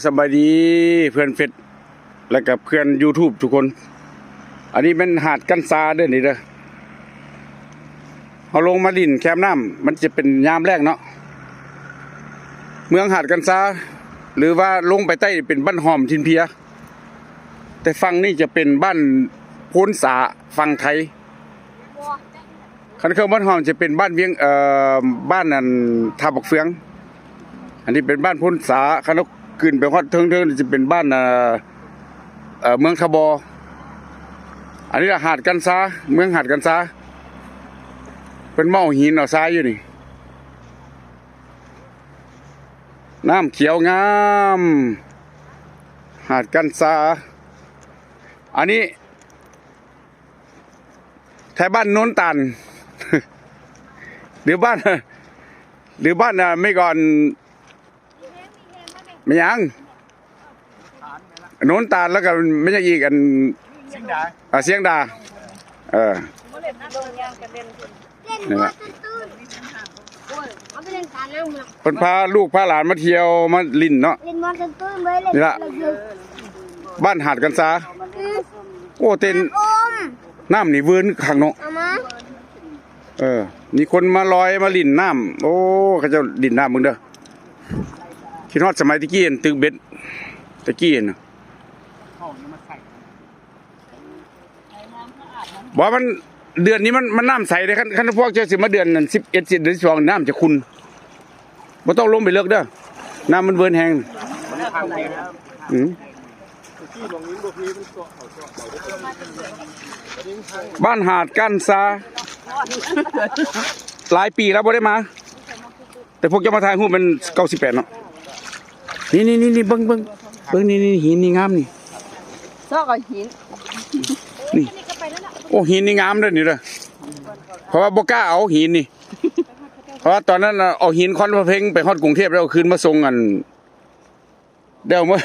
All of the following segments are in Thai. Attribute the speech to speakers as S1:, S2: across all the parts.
S1: สบายดีเพื่อนเฟซและกับเพื่อน YouTube ทุกคน อันนี้เป็นหาดกันซาเด้อนี่เด้อเอาลงมาดินแคมน้ำมันจะเป็นยามแรกเนาะเมืองหาดกันซาหรือว่าลงไปใต้เป็นบ้านหอมทินเพียแต่ฝั่งนี้จะเป็นบ้านโพ้นสาฝั่งไทยคันเครื่องบ้านหอมจะเป็นบ้านเวียงบ้านนั่นท่าบักเฟืองอันนี้เป็นบ้านโพ้นสาคันขึ้นไปฮอดเทิงจะเป็นบ้านเมืองทบอันนี้หาดกันซาเมืองหาดกันซาเป็นเมาหินเอาทรายอยู่นี่น้ำเขียวงามหาดกันซาอันนี้แถวบ้านโน้นตัน หรือบ้านไม่ก่อนไม่ยังโน้นตาลแล้วก็ไม่ใช่อีกอันเสียงดานี่แหละคนพาลูกพาหลานมาเที่ยวมาลินเนาะนี่แหละบ้านหาดกันซาโอ้เต้นน้ำนี่เวิร์นขังเนาะมีคนมาลอยมาลินน้ำโอ้เขาจะลินน้ำมึงเด้อคิดฮอดสมัยตะกี้ตึกเบ็ดตะกี้น่ะบอกมันเดือนนี้มันน้ำใสเลยขั้นพวกเจ้าสิมาเดือนนั้น11 เดือน12น้ำจะขุ่นบ่ต้องลงไปเลิกเด้อน้ำมันเวิร์นแห้งบ้านหาดกันซาหลายปีแล้วบ่ได้มาแต่พวกจะมาถ่ายรูปมัน98เนาะนี่เบิ่งนี่หินนี่งามนี่
S2: ซอกหิน
S1: นี่โอ้หินนี่งามเด้อนี่เด้อเพราะว่าบ่กล้าเอาหินนี่เพราะว่าตอนนั้นเอาหินคอนพระเพ็งไปฮอดกรุงเทพแล้วคืนมาส่งกันเดี๋ยวมา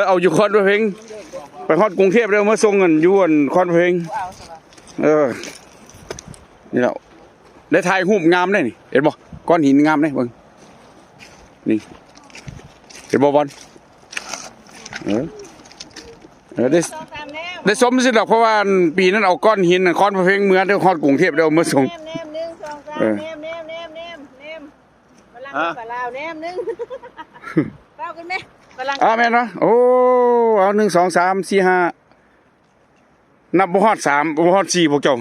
S1: เอาอยู่คอนพระเพ็งไปฮอดกรุงเทพแล้วมาส่งกันอยู่อันคอนพระเพ็งนี่แหละได้ถ่ายรูปงามได้นี่เห็นบ่ก้อนหินงามได้เบิ่งนี่เห็นบ่บอลได้สมสิดอกเพราะว่าปีนั้นเอาก้อนหินคอนพระเพ็งเมืองได้ฮอดกรุงเทพแล้วมาส่ง
S2: เป้ากันไหม
S1: แม่นวะโอ้เอา1 2 3 4 5นับบ่ฮอด3บ่ฮอด4พวกเจ้า